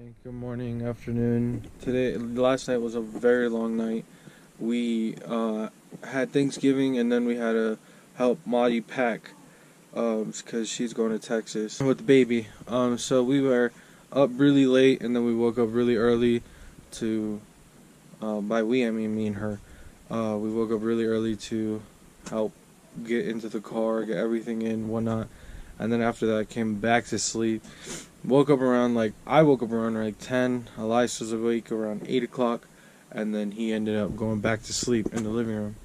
Good morning, afternoon. Last night was a very long night. We had Thanksgiving and then we had to help Maudie pack because she's going to Texas with the baby. So we were up really late and then we woke up really early to, by we I mean me and her. We woke up really early to help get into the car, get everything in, whatnot. And then after that I came back to sleep. I woke up around like 10. Elias was awake around 8 o'clock, and then he ended up going back to sleep in the living room.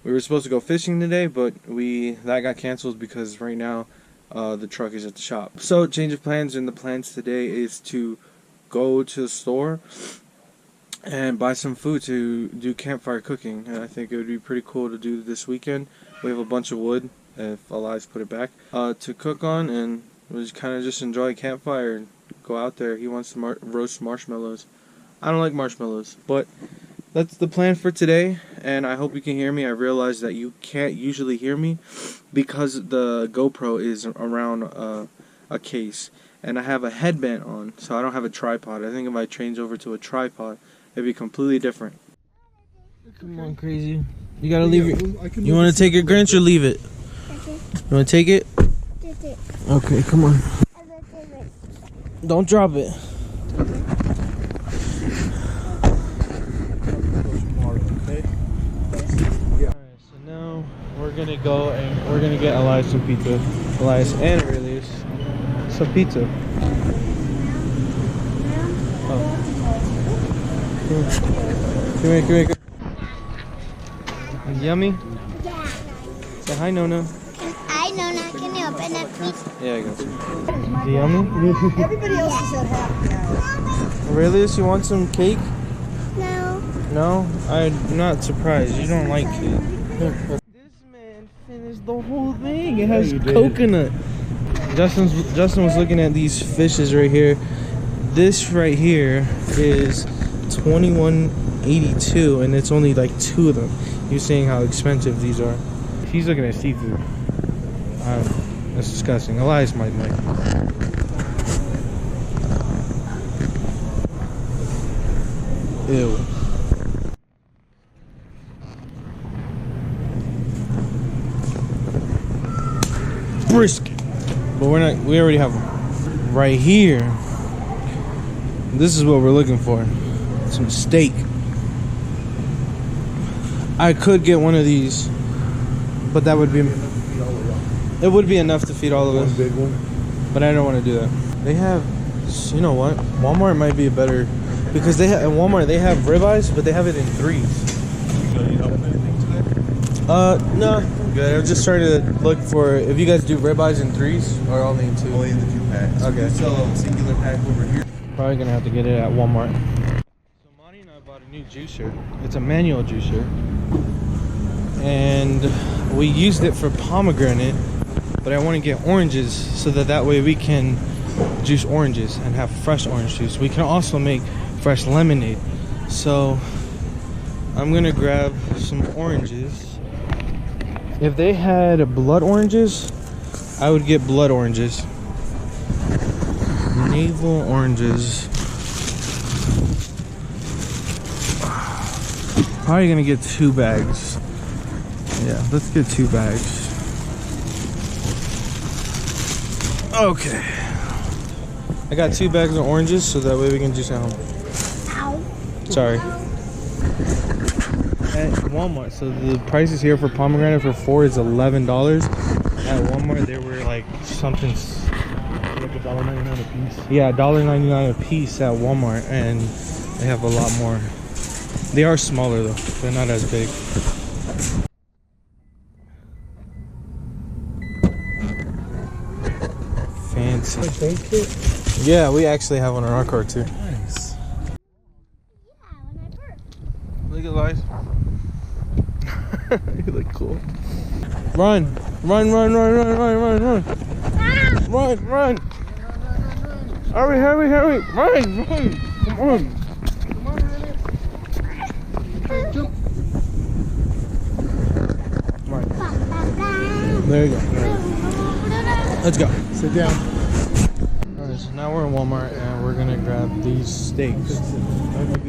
We were supposed to go fishing today, but that got canceled because right now the truck is at the shop. So change of plans, and the plans today is to go to the store and buy some food to do campfire cooking. And I think it would be pretty cool to do this weekend. We have a bunch of wood, if Elias put it back, to cook on, and we'll just enjoy campfire and go out there. He wants to roast marshmallows. I don't like marshmallows, but that's the plan for today, and I hope you can hear me. I realize that you can't usually hear me because the GoPro is around a case, and I have a headband on, so I don't have a tripod. I think if I change over to a tripod, it'd be completely different. Come on, crazy. You gotta leave it. You want to take your Grinch or leave it? You want to take it? Okay, come on. Don't drop it. Alright, so now we're gonna go and we're gonna get Elias some pizza. Elias and Aurelius some pizza. Oh. Come here. Yummy? Yeah. Say hi, Nona. Hi, Nona. Can you open it, please? Yeah, I got you. Is it yummy? Everybody else is at happy now. Aurelius, you want some cake? No. No? I'm not surprised. You don't like cake. This man finished the whole thing. It has coconut. Justin was looking at these fishes right here. This right here is $21.82, and it's only like 2 of them. He was saying how expensive these are. He's looking at seafood. That's disgusting. Elias might like it. Ew. Brisket. But we already have them. Right here. This is what we're looking for. Some steak. I could get one of these, but that would be... It would be enough to feed all of us. One big one. But I don't want to do that. They have... You know what? Walmart might be a better... Because at Walmart they have ribeyes, but they have it in 3s. So you help with anything today? No. I'm good. I'm just trying to look for... If you guys do ribeyes in 3s, or only in 2? Only in the 2 packs. Okay. We sell a singular pack over here. Probably gonna have to get it at Walmart. So Monty and I bought a new juicer. It's a manual juicer, and we used it for pomegranate, but I want to get oranges so that way we can juice oranges and have fresh orange juice. We can also make fresh lemonade. So I'm gonna grab some oranges. If they had blood oranges, I would get blood oranges. Navel oranges. Probably gonna get 2 bags. Yeah, let's get 2 bags. Okay. I got 2 bags of oranges so that way we can juice at home. Ow. Sorry. At Walmart, so the prices here for pomegranate for 4 is $11. At Walmart, they were like something. Like $1.99 a piece. Yeah, $1.99 a piece at Walmart, and they have a lot more. They are smaller though, they're not as big. Fancy. Yeah, we actually have one on our car too. Nice. Yeah, when I burped. Look at Elias. You look cool. Run! Run! Run! Run! Run! Run! Run! Run! Ah! Run! Run! Hurry! Hurry! Hurry! Run! Run! Come on! Come on, Renee. Okay, jump. Right. There you go. Let's go. Sit down. Alright, so now we're in Walmart and we're gonna grab these steaks.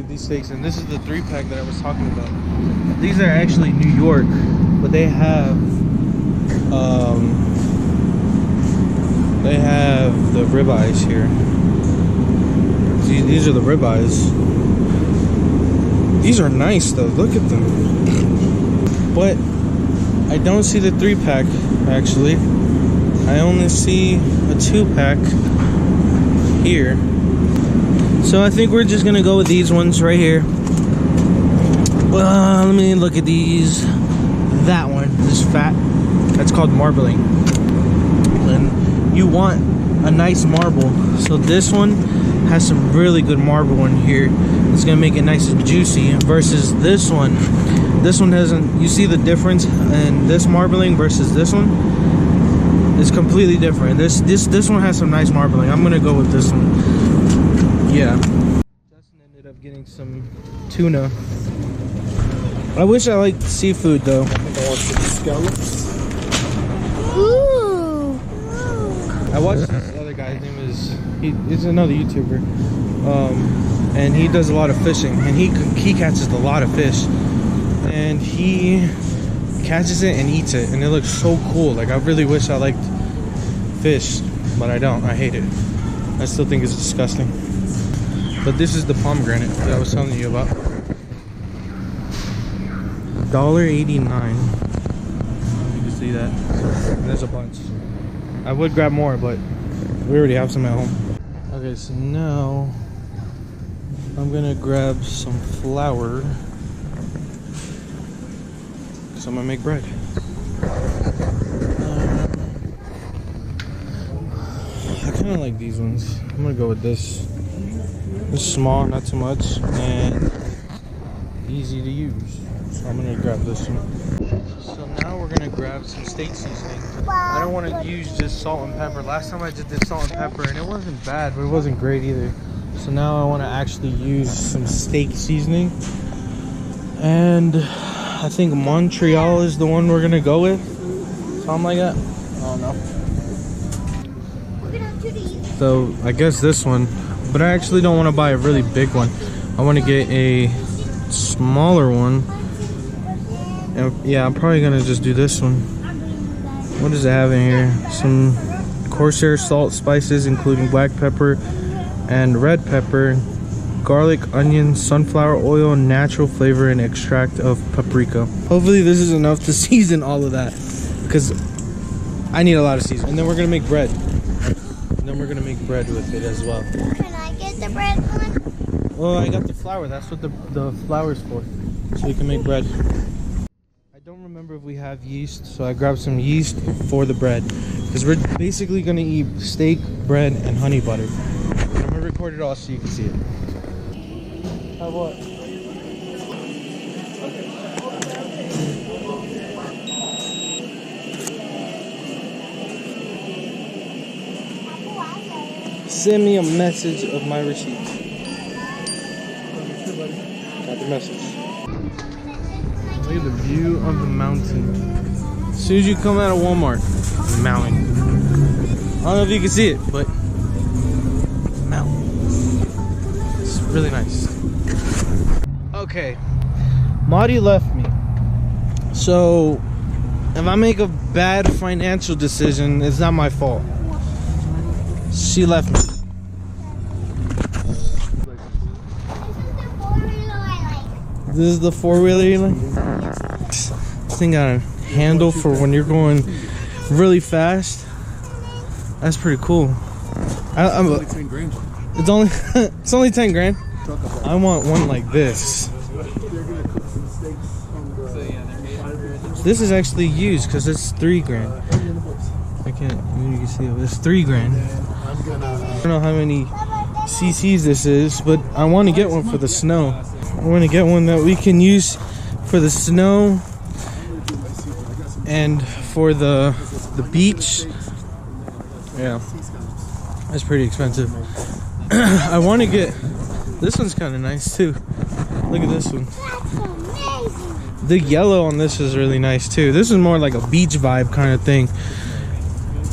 These steaks, and this is the 3-pack that I was talking about. These are actually New York, but they have the ribeyes here. See, these are the ribeyes. These are nice though. Look at them. But I don't see the 3-pack actually. I only see a 2-pack here. So I think we're just gonna go with these ones right here. Let me look at these. That one, this fat, that's called marbling. And you want a nice marble. So this one has some really good marble in here. It's gonna make it nice and juicy versus this one. This one hasn't, you see the difference in this marbling versus this one? It's completely different. This one has some nice marbling. I'm gonna go with this one. Yeah. Justin ended up getting some tuna. I wish I liked seafood though. I think I want some scallops. Ooh. I watched this other guy. His name is, he's another YouTuber, and he does a lot of fishing, and he catches a lot of fish, and he catches it and eats it, and it looks so cool. Like I really wish I liked fish, but I don't. I hate it. I still think it's disgusting. But this is the pomegranate that I was telling you about. $1.89. You can see that. There's a bunch. I would grab more, but we already have some at home. Okay, so now I'm gonna grab some flour because I'm gonna make bread. I kind of like these ones. I'm gonna go with this. It's small, not too much, and easy to use. So I'm gonna grab this one. So now we're gonna grab some steak seasoning. I don't want to use just salt and pepper. Last time I did this salt and pepper and it wasn't bad, but it wasn't great either. So now I want to actually use some steak seasoning. And I think Montreal is the one we're gonna go with. Something like that. I don't know. So I guess this one, but I actually don't want to buy a really big one. I want to get a smaller one. And yeah, I'm probably gonna just do this one. What does it have in here? Some Corsair salt, spices including black pepper and red pepper, garlic, onion, sunflower oil, natural flavor, and extract of paprika. Hopefully this is enough to season all of that, because I need a lot of seasoning. And then we're gonna make bread. And then we're gonna make bread with it as well. Can I get the bread one? Well, I got the flour. That's what the flour's for, so you can make bread. I don't remember if we have yeast, so I grabbed some yeast for the bread, because we're basically gonna eat steak, bread, and honey butter. I'm gonna record it all so you can see it. Have what? Send me a message of my receipt. Got the message. Look at the view of the mountain. As soon as you come out of Walmart, mountain. I don't know if you can see it, but mountain. It's really nice. Okay, Maudie left me. So if I make a bad financial decision, it's not my fault. She left me. This is the four-wheeler you like? This thing got a handle for when you're going really fast. That's pretty cool. It's only it's only 10 grand. I want one like this. This is actually used because it's 3 grand. I can't. You can see it. It's 3 grand. I don't know how many cc's this is, but I want to get one for the snow. I want to get one that we can use for the snow and for the beach. Yeah, that's pretty expensive. I want to get this one's kind of nice too. Look at this one. That's amazing. The yellow on this is really nice too. This is more like a beach vibe kind of thing.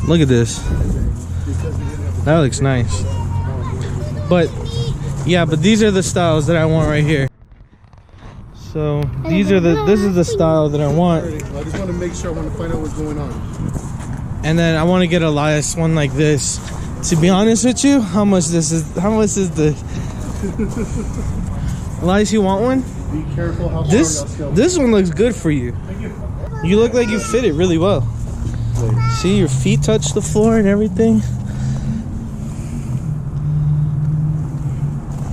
Look at this. That looks nice. But yeah, but these are the styles that I want right here. So this is the style that I want. I just want to make sure. I want to find out what's going on. And then I want to get Elias one like this. To be honest with you, how much is the Elias, you want one? Be careful how This one looks good for you. You look like you fit it really well. See, your feet touch the floor and everything.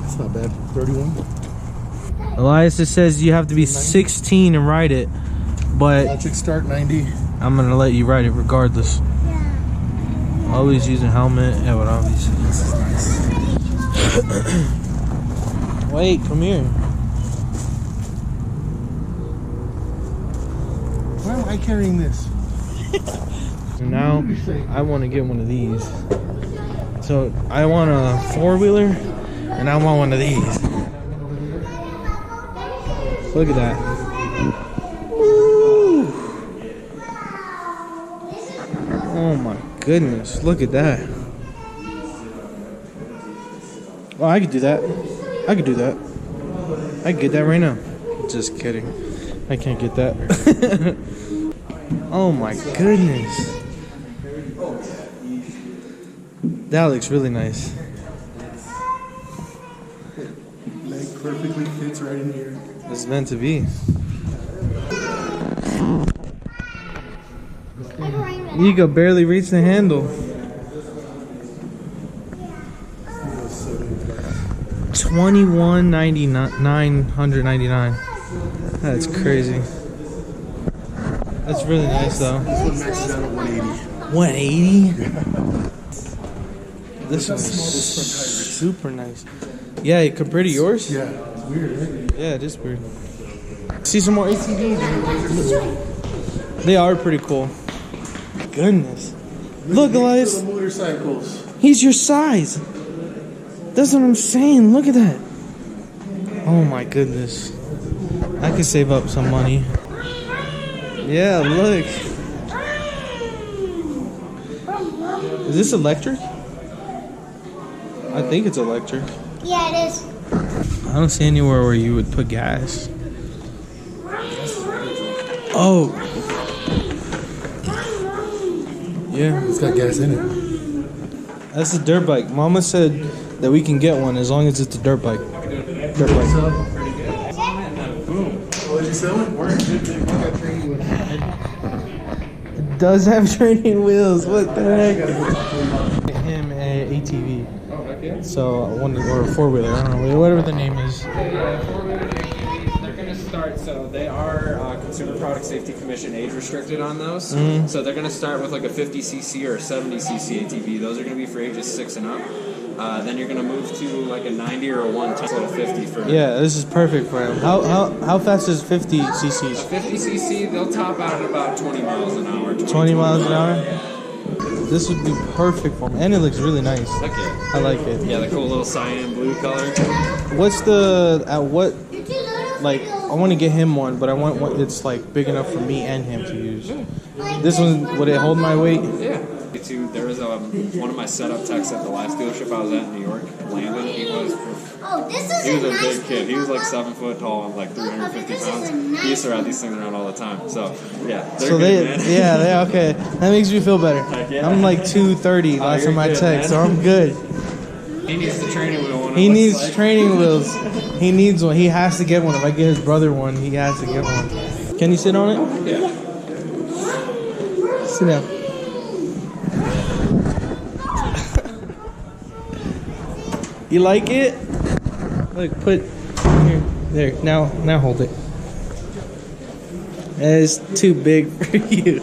It's not bad. 31. Elias, it says you have to be 16 and ride it, but Electric start 90. I'm gonna let you ride it regardless. Always using helmet. Yeah, but obviously. Wait, come here. Why am I carrying this? And now I want to get one of these. So I want a 4-wheeler, and I want one of these. Look at that. Woo. Oh my goodness, look at that. Oh, I could do that. I could do that. I could get that right now. Just kidding. I can't get that. Oh my goodness. That looks really nice. Leg perfectly fits right in here. It's meant to be. You could barely reach the handle. $21.99. That's crazy. That's really nice though. This one maxes out at 180. 180? This one's super nice. Yeah, compared to yours? Yeah, it's weird, isn't it? Yeah, it is weird. See some more ATVs? They are pretty cool. Goodness. Look, Elias. The motorcycles. He's your size. That's what I'm saying. Look at that. Oh my goodness. I could save up some money. Yeah, look. Is this electric? I think it's electric. Yeah, it is. I don't see anywhere where you would put gas. Oh. Yeah. It's got gas in it. That's a dirt bike. Mama said that we can get one as long as it's a dirt bike. Dirt bike. What did you sell it? It does have training wheels. What the heck? Him an ATV. So one or a 4-wheeler. I don't know. Whatever the name is. They're going to start. So they are Consumer Product Safety Commission age restricted on those. So they're going to start with like a 50cc or a 70cc ATV. Those are going to be for ages 6 and up. Then you're gonna move to like a 90 or a 110 or 50 for. Yeah, this is perfect for him. How fast is 50 cc's? 50cc, they'll top out at about 20 miles an hour. 20 miles an hour. This would be perfect for him, and it looks really nice. Like it. I like it. Yeah, the cool little cyan blue color. What's the like? I want to get him one, but I want one that's like big enough for me and him to use. This one, would it hold my weight? Yeah. There was one of my setup techs at the last dealership I was at in New York, Landon. He was a big kid. He was like 7 foot tall and like 350 pounds. He used to ride these things around all the time. So yeah, they're good, man. Yeah, okay. That makes me feel better. Yeah. I'm like 230 last time I checked, so I'm good. He needs the training wheel. He needs training wheels. He needs one. He has to get one. If I get his brother one, he has to get one. Can you sit on it? Yeah. Sit down. You like it? Look, put here, there. Now hold it. It's too big for you.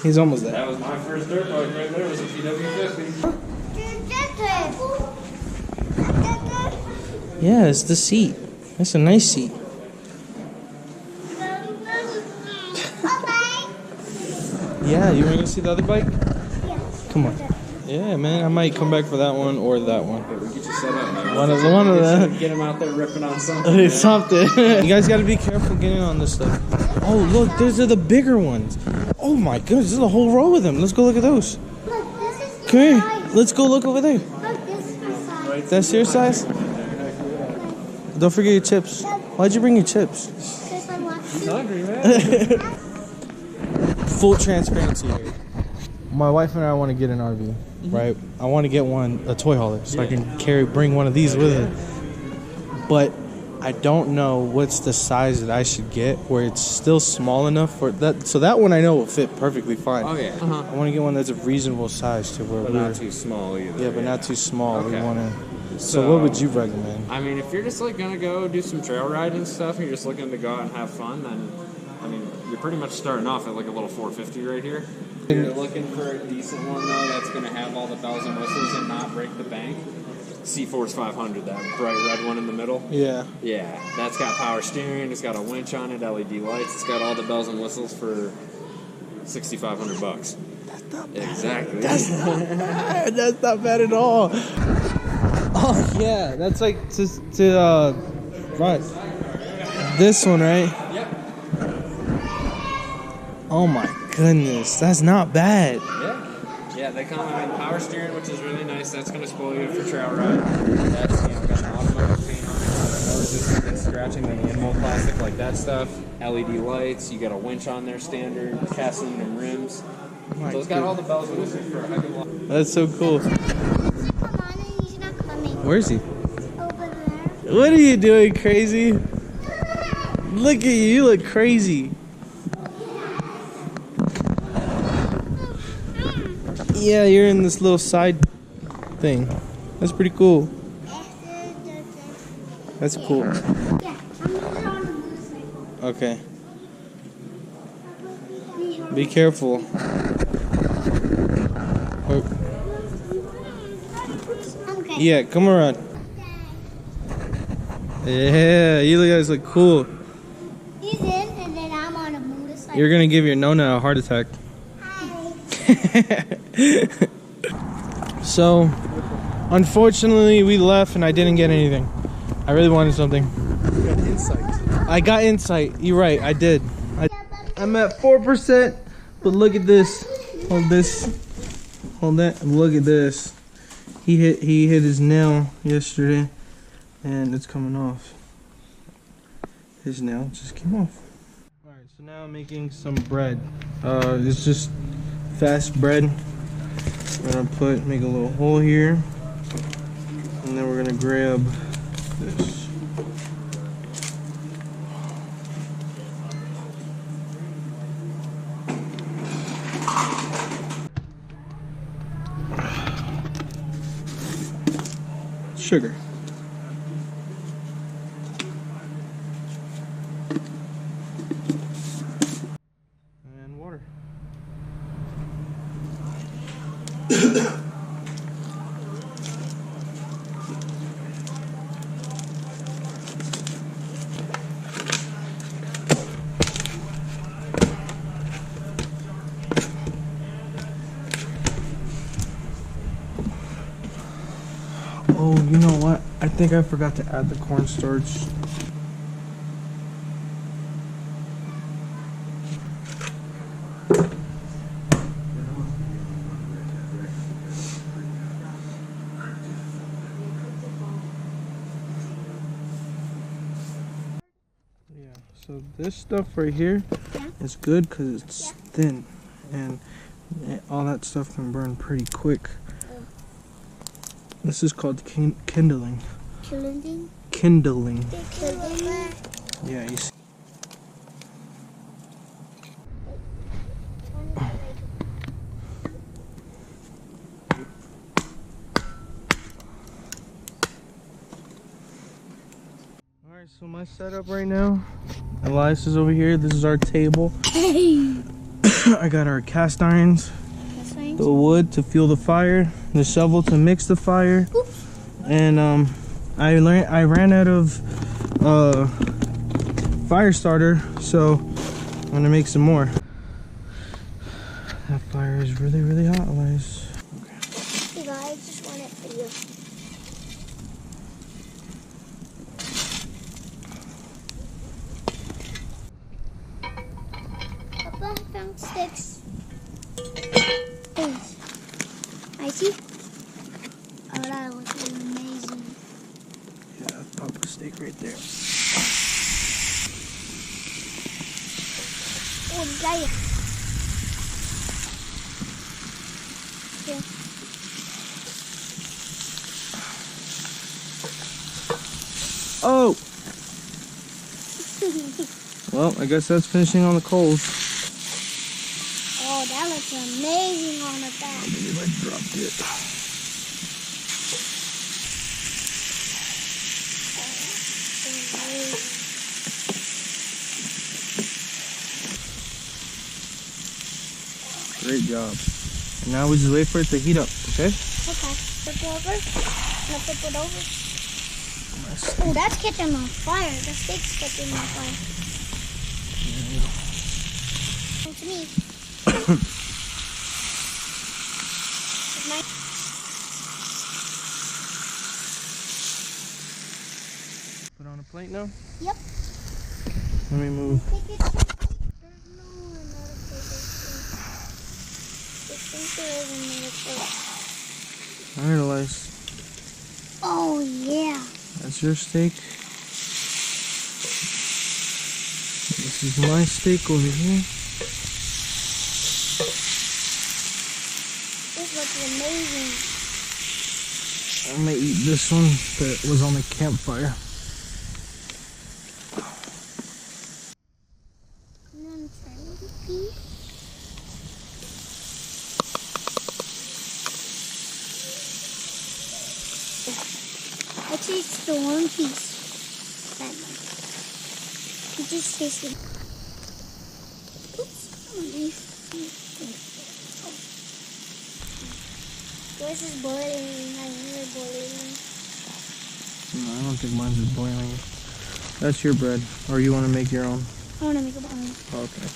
He's almost there. That was my first dirt bike right there. Was a PW50. Yeah, it's the seat. That's a nice seat. Yeah, you want to go see the other bike? Yeah. Come on. Yeah, man. I might come back for that one or that one. We'll get you set up, man. One of them. Get him out there ripping on something. It's something. You guys got to be careful getting on this stuff. Oh, look, those are the bigger ones. Oh my goodness, there's a whole row of them. Let's go look at those. Look, this is Come here. nice. Let's go look over there. Look, this is my size. That's your size? Don't forget your chips. Why'd you bring your chips? Because I want to. Hungry, man. Full transparency here. My wife and I want to get an RV, right? I want to get a toy hauler, so I can bring one of these with it. But I don't know what's the size that I should get where it's still small enough for that. So that one I know will fit perfectly fine. Oh yeah. I want to get one that's a reasonable size to where But not too small either. Yeah, but not too small. Okay. We want to. So what would you recommend? I mean, if you're just like gonna go do some trail riding and stuff, and you're just looking to go out and have fun, then I mean, you're pretty much starting off at like a little 450 right here. If you're looking for a decent one though, that's gonna have all the bells and whistles and not break the bank. C-Force 500, that bright red one in the middle. Yeah. Yeah, that's got power steering. It's got a winch on it, LED lights. It's got all the bells and whistles for $6,500. That's not bad. Exactly. That's not bad. That's not bad at all. Oh yeah, that's like right. This one, right? Yep. Oh my goodness, that's not bad. Yeah, they come in power steering, which is really nice. That's going to spoil you for trail ride. That's, got an automotive paint on it, so they're more resistant to scratching than the in-mold plastic, like that stuff. LED lights, you got a winch on there, standard, cast aluminum rims. So it's got all the bells and whistles for a heck of a lot. That's so cool. Come on, and he's not coming. Where is he? Over there. What are you doing, crazy? Look at you, you look crazy. Yeah, you're in this little side thing. That's pretty cool. That's cool. Yeah, I'm moving on the motorcycle. Okay. Be careful. Okay. Yeah, come around. Yeah, you guys look cool. He's in, and then I'm on a motorcycle. You're gonna give your Nona a heart attack. So, unfortunately, we left and I didn't get anything. I really wanted something. You got insight. I got insight. You're right. I did. I'm at 4%, but look at this. Hold this. Hold that. Look at this. He hit his nail yesterday, and it's coming off. His nail just came off. All right. So now I'm making some bread. It's just fast bread. We're gonna make a little hole here, and then we're gonna grab this. Sugar. And water. Oh, you know what? I think I forgot to add the cornstarch. Yeah, so this stuff right here is good because it's thin, and all that stuff can burn pretty quick. This is called kindling. Kindling? Kindling. Kindling? Yeah, you see. Alright, so my setup right now, Elias is over here. This is our table. I got our cast irons, the wood to fuel the fire, the shovel to mix the fire, and I ran out of fire starter, so I'm gonna make some more. That fire is really, really hot, Elias. Okay. Hey guys, I just want it for you. Papa, I found sticks. Hey, I see. steak right there. Oh, guys. Yeah. Oh! Well, I guess that's finishing on the coals. Oh, that looks amazing on the back. I believe I dropped it. Great job. And now we just wait for it to heat up, okay? Okay, flip it over. Now flip it over. Oh, that's catching on fire. The steak's catching on fire. Come to me. Put on a plate now? Yep. Let me move. Take it. There's no another plate. I think there is another plate. Alright, Elias. Oh, yeah. That's your steak. This is my steak over here. This looks amazing. I'm gonna eat this one that was on the campfire. And then try the piece. Actually, it's the one piece. That one. You just tasted. Oops. Yours is boiling. My ears are boiling. No, I don't think mine's is boiling. That's your bread. Or you want to make your own? I want to make a bone. Okay.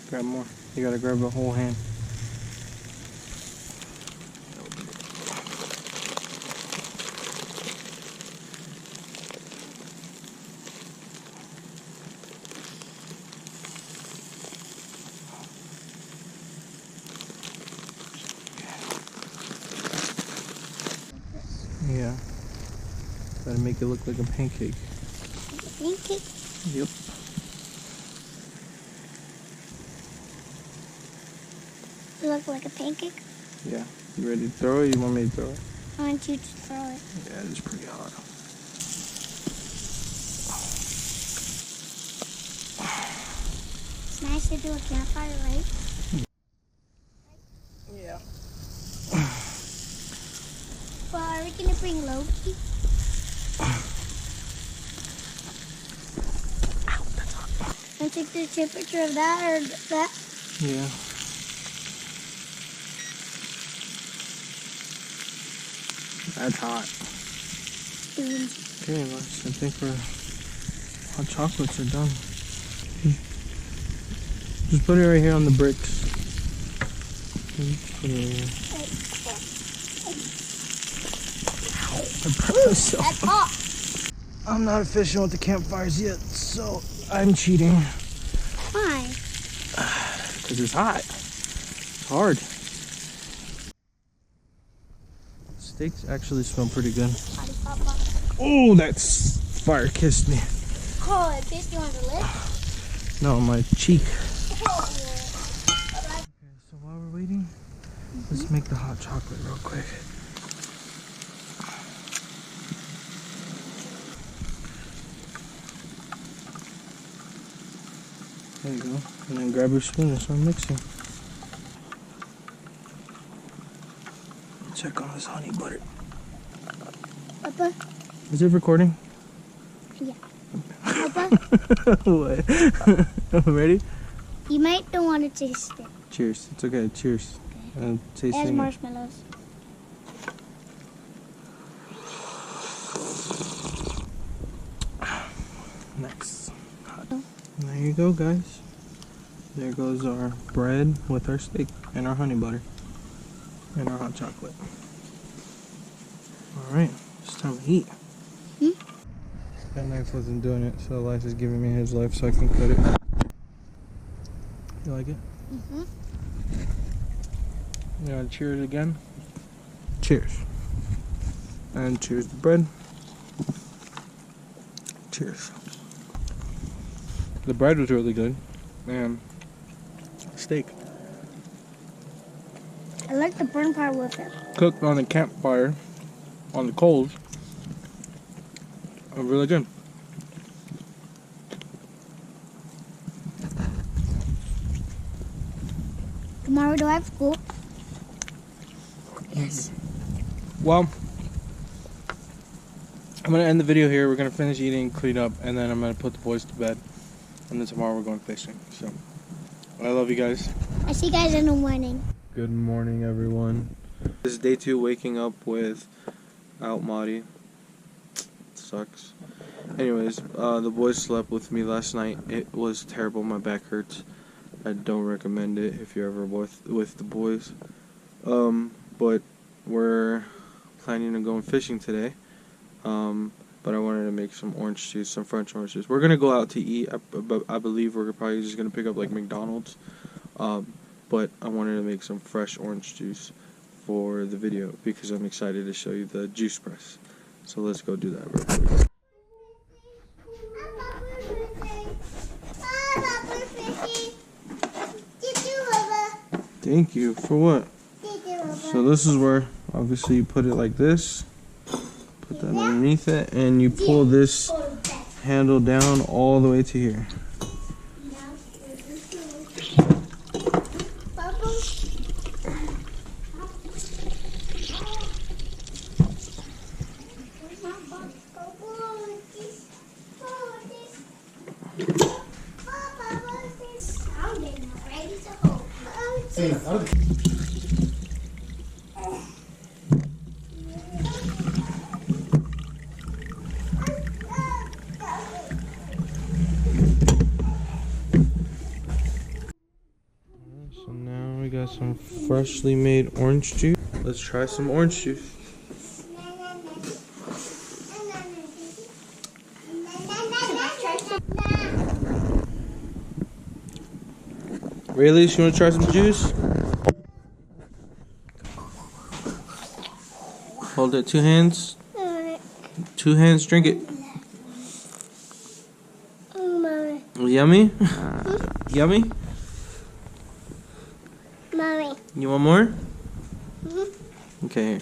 Grab more. You gotta grab the whole hand. Yeah. Gotta make it look like a pancake. Pancake? Yep. Look like a pancake? Yeah. You ready to throw it? You want me to throw it? I want you to throw it. Yeah, it's pretty hot. It's nice to do a campfire, right? Yeah. Well, are we gonna bring Loki? Ow, that's hot. And take the temperature of that or that? Yeah. That's hot. Okay, let's. I think our hot chocolates are done. Just put it right here on the bricks. Just put it right here. I burned myself. That's hot. I'm not efficient with the campfires yet, so I'm cheating. Why? Because it's hot. It's hard. Steaks actually smell pretty good. Oh, that's fire kissed me. Oh, it kissed you on the lip? No, on my cheek. Oh. Okay, so while we're waiting, let's make the hot chocolate real quick. There you go. And then grab your spoon and start mixing. Check on this honey butter. Papa? Is it recording? Yeah. Papa? What? Ready? You might don't want to taste it. Cheers. It's okay. Cheers. It has Tasting. marshmallows. There you go, guys. There goes our bread with our steak and our honey butter and our hot chocolate. Alright, it's time to eat. That knife wasn't doing it, so Elias is giving me his life so I can cut it. You like it? Mm-hmm. You want to cheers again? Cheers. And cheers to bread. Cheers. The bread was really good. And steak. I like the burn part with it. Cooked on a campfire on the coals. Really good. Tomorrow do I have school? Yes. Well, I'm going to end the video here. We're going to finish eating, clean up, and then I'm going to put the boys to bed. And then tomorrow we're going fishing. So, I love you guys. I see you guys in the morning. Good morning, everyone. This is day 2, waking up without Maddie. Sucks. Anyways, the boys slept with me last night. It was terrible. My back hurts. I don't recommend it if you're ever with the boys. But we're planning on going fishing today. But I wanted to make some orange juice, some French orange juice. We're gonna go out to eat. I believe we're probably just gonna pick up like McDonald's. But I wanted to make some fresh orange juice for the video because I'm excited to show you the juice press. So let's go do that real quick. Thank you. For what? So this is where, obviously, you put it like this. Put that underneath it, and you pull this handle down all the way to here. So now we got some freshly made orange juice. Let's try some orange juice. Really? You want to try some juice? Hold it, 2 hands. 2 hands, drink it. Yummy? Yummy? Mommy. You want more? Mm-hmm. Okay, here.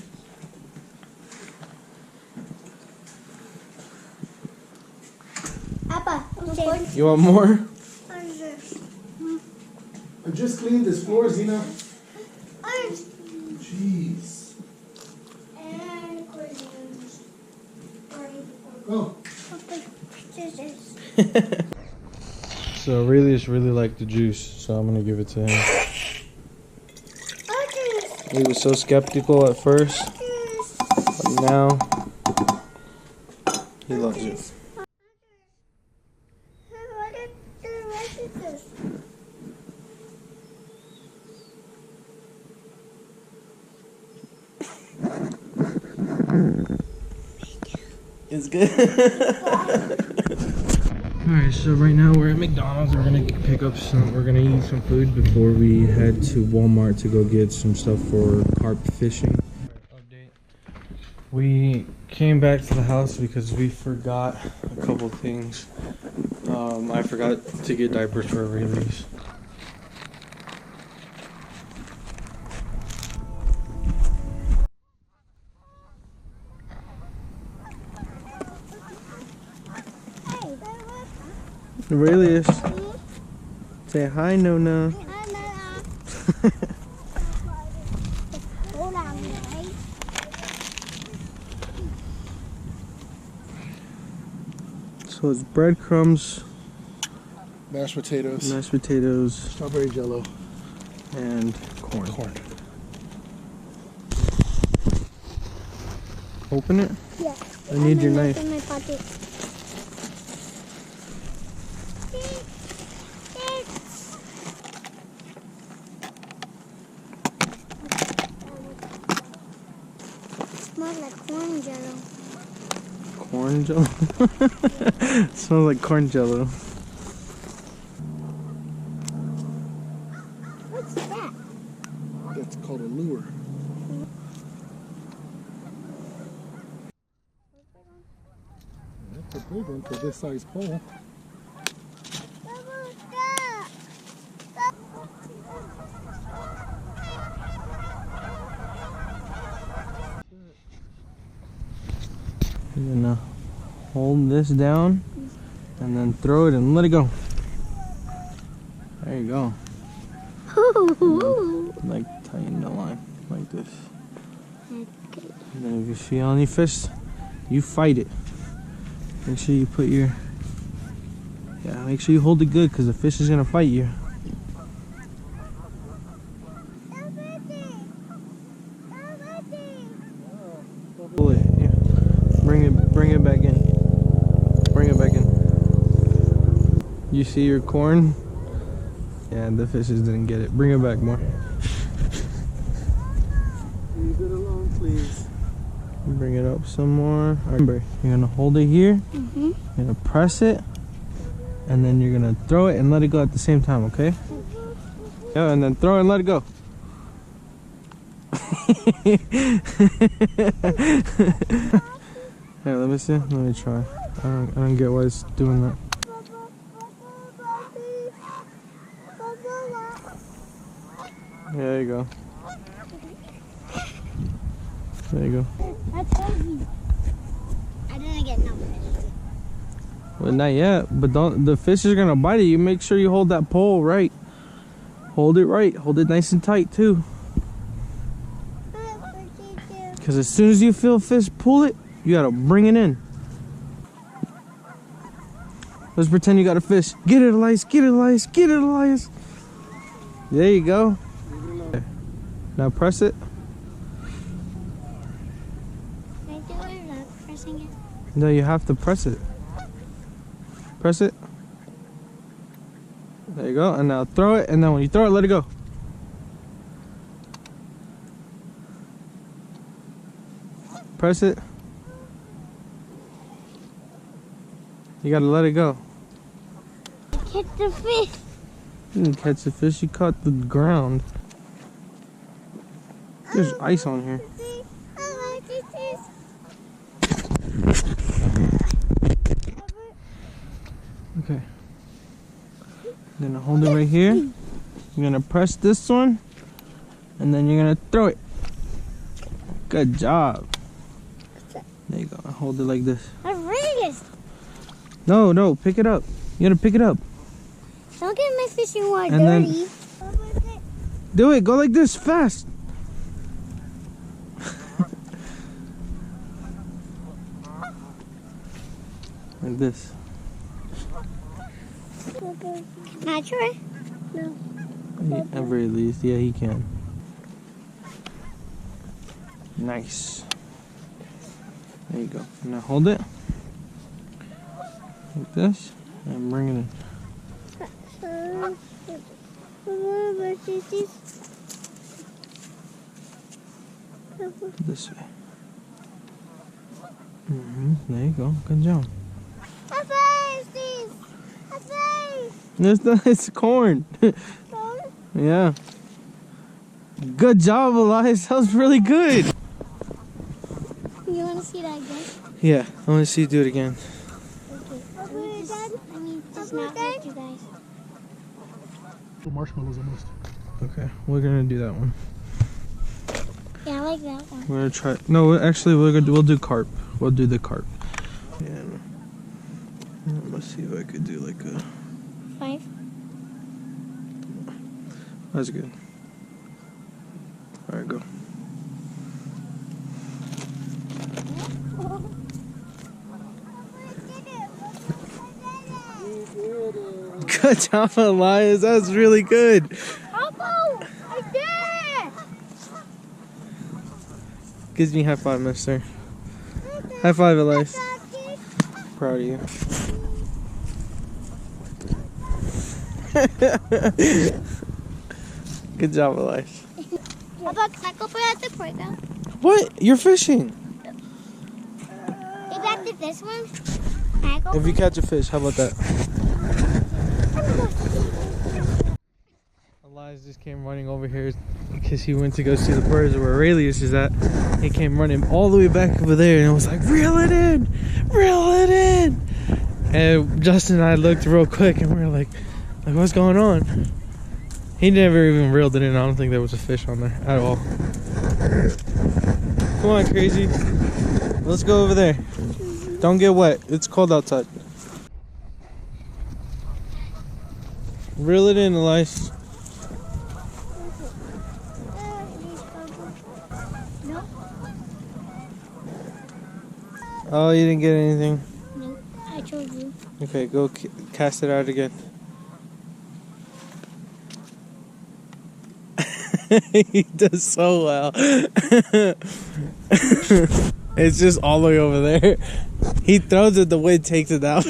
Appa, You want more? I just cleaned this floor, Zena. orange. Jeez. And Oh. scissors. So Aurelius really liked the juice, so I'm gonna give it to him. He was so skeptical at first, but now he loves it. It's good. Alright, so right now we're at McDonald's. We're gonna eat some food before we head to Walmart to go get some stuff for carp fishing. Update. We came back to the house because we forgot a couple things. I forgot to get diapers for Aurelius. Aurelius, say hi, Nona. Hold on, right? So it's breadcrumbs, Mashed potatoes. mashed potatoes, Strawberry jello. and corn. Open it? Yeah. I need your knife. In my pocket. smells like corn jello. Corn jello? Smells like corn jello. What's that? That's called a lure. That's a big one for this size pole. You're gonna hold this down and then throw it and let it go. There you go. Like tighten the line like this. And then if you feel any fish, you fight it. Make sure you put your, make sure you hold it good because the fish is gonna fight you. Pull it. Yeah. Bring it back in. Bring it back in. You see your corn? Yeah, the fishes didn't get it. Bring it back more. Leave it alone, please. Bring it up some more. Remember, you're gonna hold it here. You're gonna press it, and then you're gonna throw it and let it go at the same time. Okay? Yeah, and then throw it and let it go. Hey, let me see. Let me try. I don't get why it's doing that. There you go. There you go. That's heavy. I didn't get no fish. Well, not yet. But don't. The fish is gonna bite it. You make sure you hold that pole right. Hold it right. Hold it nice and tight too. Because as soon as you feel fish pull it, you gotta bring it in. Let's pretend you got a fish. Get it, Elias. Get it, Elias. Get it, Elias. There you go. Okay. Now press it. Can I do it without pressing it? No, you have to press it. Press it. There you go. And now throw it. And then when you throw it, let it go. Press it. You gotta let it go. Catch the fish. You didn't catch the fish, you caught the ground. There's ice on here. Okay. You're gonna hold it right here. You're gonna press this one. And then you're gonna throw it. Good job. There you go. Hold it like this. That's really good. No, pick it up. You gotta pick it up. Don't get my fishing rod And then- dirty. Do it. Go like this, fast. Like this. Can I try? No. At the very least, yeah, he can. Nice. There you go. Now hold it like this and bring it in. This way. There you go. Good job. It's corn. Yeah. Good job, Elias. That was really good. You want to see that again? Yeah, I want to see you do it again. Okay. Just not hurt you guys. Marshmallows almost. Okay, we're gonna do that one. Yeah, I like that one. We're gonna try. No, actually, we'll do carp. We'll do the carp. And let's see if I could do like a. 5. That's good. All right, go. Good job, Elias. That's really good. Papa, I did it! Gives me a high five, mister. High five, Elias. Proud of you. Good job, Elias. Papa, can I go play at the playground? What? You're fishing. This one? Can I go? If you catch a fish, how about that? Elias just came running over here because he went to go see the birds where Aurelius is at. He came running all the way back over there and was like, reel it in! Reel it in! And Justin and I looked real quick and we were like, what's going on? He never even reeled it in. I don't think there was a fish on there at all. Come on, crazy. Let's go over there. Don't get wet. It's cold outside. Reel it in, Elias. No. Oh, you didn't get anything. No. I told you. Okay, go cast it out again. He does so well. It's just all the way over there. He throws it, the wind takes it out.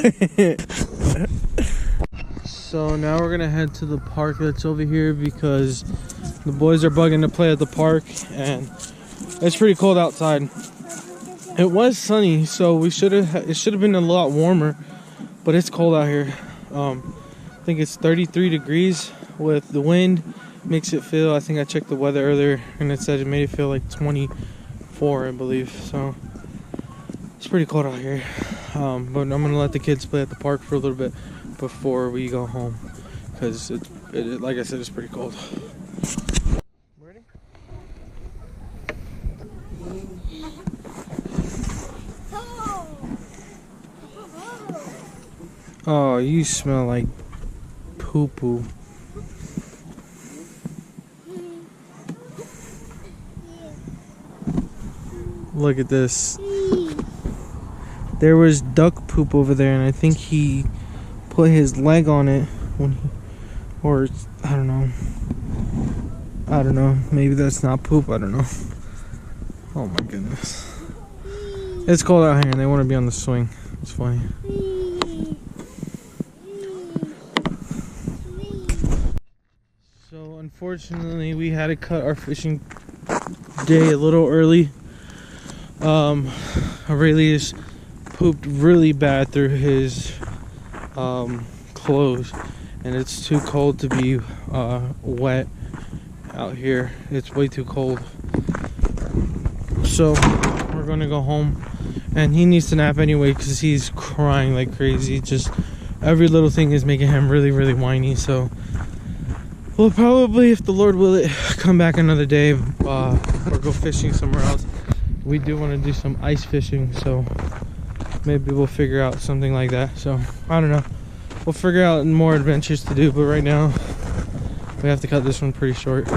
So now we're gonna head to the park that's over here because the boys are bugging to play at the park and it's pretty cold outside. It was sunny, so it should have been a lot warmer, but it's cold out here. I think it's 33 degrees with the wind. Makes it feel, I think I checked the weather earlier and it said it made it feel like 24, I believe. So it's pretty cold out here. But I'm gonna let the kids play at the park for a little bit before we go home because like I said, it's pretty cold. Ready? Oh, you smell like poo poo. Look at this. There was duck poop over there, and I think he put his leg on it when he, or I don't know. Maybe that's not poop. I don't know. Oh my goodness. It's cold out here, and they want to be on the swing. It's funny. So unfortunately, we had to cut our fishing day a little early. Aurelius pooped really bad through his clothes, and it's too cold to be wet out here. It's way too cold. So we're gonna go home, and he needs to nap anyway because he's crying like crazy. Just every little thing is making him really, really whiny. So we'll probably, if the Lord will it, come back another day or go fishing somewhere else. We do want to do some ice fishing, so maybe we'll figure out something like that. So I don't know, we'll figure out more adventures to do, but right now we have to cut this one pretty short.